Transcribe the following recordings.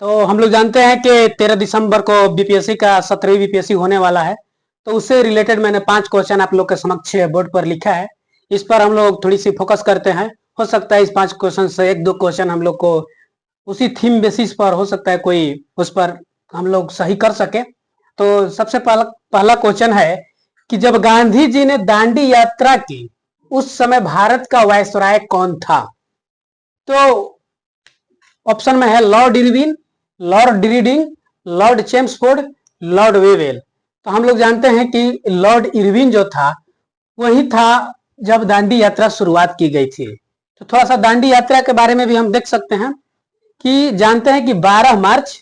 तो हम लोग जानते हैं कि 13 दिसंबर को बीपीएससी का 17वीं बीपीएससी होने वाला है। तो उससे रिलेटेड मैंने 5 क्वेश्चन आप लोग के समक्ष बोर्ड पर लिखा है। इस पर हम लोग थोड़ी सी फोकस करते हैं। हो सकता है इस 5 क्वेश्चन से 1-2 क्वेश्चन हम लोग को उसी थीम बेसिस पर हो सकता है कोई उस पर हम लोग सही कर सके। तो सबसे पहला क्वेश्चन है कि जब गांधी जी ने दांडी यात्रा की उस समय भारत का वायसराय कौन था? तो ऑप्शन में है Lord Irwin, Lord Reading, Lord Chelmsford, Lord Wavell. तो हम लोग जानते हैं कि लॉर्ड इरविन जो था वही था जब दांडी यात्रा शुरुआत की गई थी। तो थोड़ा सा दांडी यात्रा के बारे में भी हम देख सकते हैं कि जानते हैं कि 12 मार्च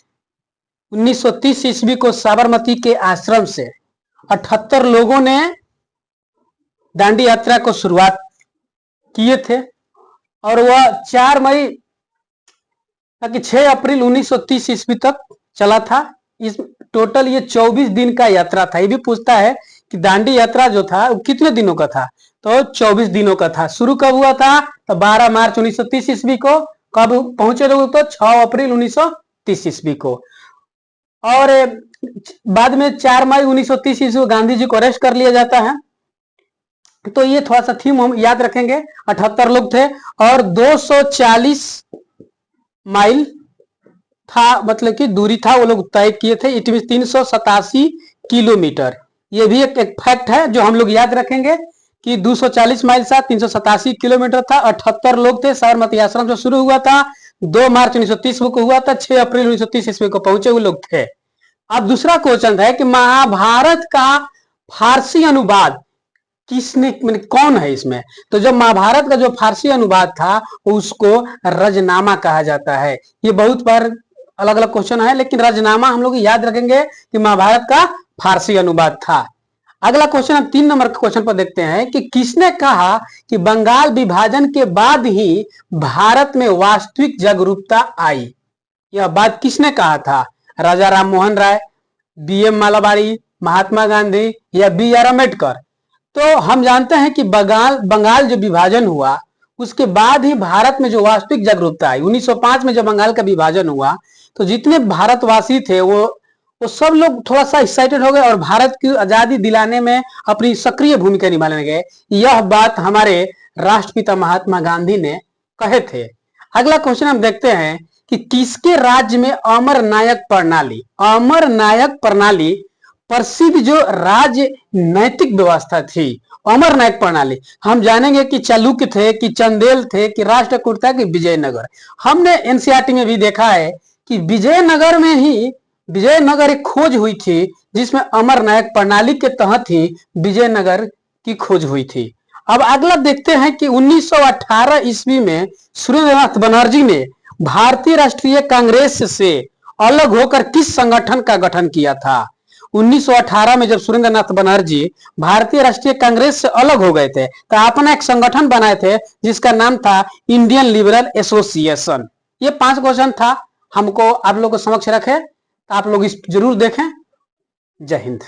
1930 ईस्वी को साबरमती के आश्रम से 78 लोगों ने दांडी यात्रा को शुरुआत किए थे और वह 4 मई ताकि 6 अप्रैल 1930 ईस्वी तक चला था। इस टोटल ये 24 दिन का यात्रा था। ये भी पूछता है कि दांडी यात्रा जो था वो कितने दिनों का था? तो 24 दिनों का था। शुरू कब हुआ था? तो 12 मार्च 1930 ईस्वी को। कब पहुंचे लोग? तो 6 अप्रैल 1930 ईस्वी को। और बाद में 4 मई 1930 ईस्वी को गांधी जी को अरेस्ट कर लिया जाता है। तो ये थोड़ा सा थीम हम याद रखेंगे। 78 लोग थे और 240 माइल था, मतलब कि दूरी था वो लोग तय किए थे। It mean 387 kilometre. ये भी एक फैक्ट है जो हम लोग याद रखेंगे कि 240 माइल था, 387 किलोमीटर था। 78 लोग थे। साबरमती आश्रम से शुरू हुआ था, 2 मार्च 1930 को हुआ था, 6 अप्रैल 1930 ईस्वी को पहुंचे हुए लोग थे। अब दूसरा क्वेश्चन है कि महाभारत का फारसी अनुवाद किसने, कौन है इसमें? तो जब महाभारत का जो फारसी अनुवाद था उसको रजनामा कहा जाता है। ये बहुत बार अलग अलग क्वेश्चन है, लेकिन रजनामा हम लोग याद रखेंगे कि महाभारत का फारसी अनुवाद था। अगला क्वेश्चन हम 3 नंबर के क्वेश्चन पर देखते हैं कि किसने कहा कि बंगाल विभाजन के बाद ही भारत में वास्तविक जागरूकता आई? यह बात किसने कहा था? राजा राम मोहन राय, बीएम मालाबारी, महात्मा गांधी या बी.आर. अम्बेडकर? तो हम जानते हैं कि बंगाल जो विभाजन हुआ उसके बाद ही भारत में जो वास्तविक जागरूकता आई। 1905 में जब बंगाल का विभाजन हुआ तो जितने भारतवासी थे वो सब लोग थोड़ा सा एक्साइटेड हो गए और भारत की आजादी दिलाने में अपनी सक्रिय भूमिका निभाने लगे। यह बात हमारे राष्ट्रपिता महात्मा गांधी ने कहे थे। अगला क्वेश्चन हम देखते हैं कि किसके राज्य में अमर नायक प्रणाली प्रसिद्ध जो राजनैतिक व्यवस्था थी, अमर नायक प्रणाली। हम जानेंगे कि चालुक्य थे, कि चंदेल थे, कि राष्ट्रकूट था, कि विजयनगर। हमने एनसीईआरटी में भी देखा है कि विजयनगर एक खोज हुई थी जिसमें अमर नायक प्रणाली के तहत ही विजयनगर की खोज हुई थी। अब अगला देखते हैं कि 1918 ईस्वी में सुरेंद्रनाथ बनर्जी ने भारतीय राष्ट्रीय कांग्रेस से अलग होकर किस संगठन का गठन किया था? 1918 में जब सुरेंद्रनाथ बनर्जी भारतीय राष्ट्रीय कांग्रेस से अलग हो गए थे तो अपना एक संगठन बनाए थे जिसका नाम था इंडियन लिबरल एसोसिएशन। ये 5 क्वेश्चन था, हमको आप लोग को समक्ष रखे, तो आप लोग इस जरूर देखें। जय हिंद।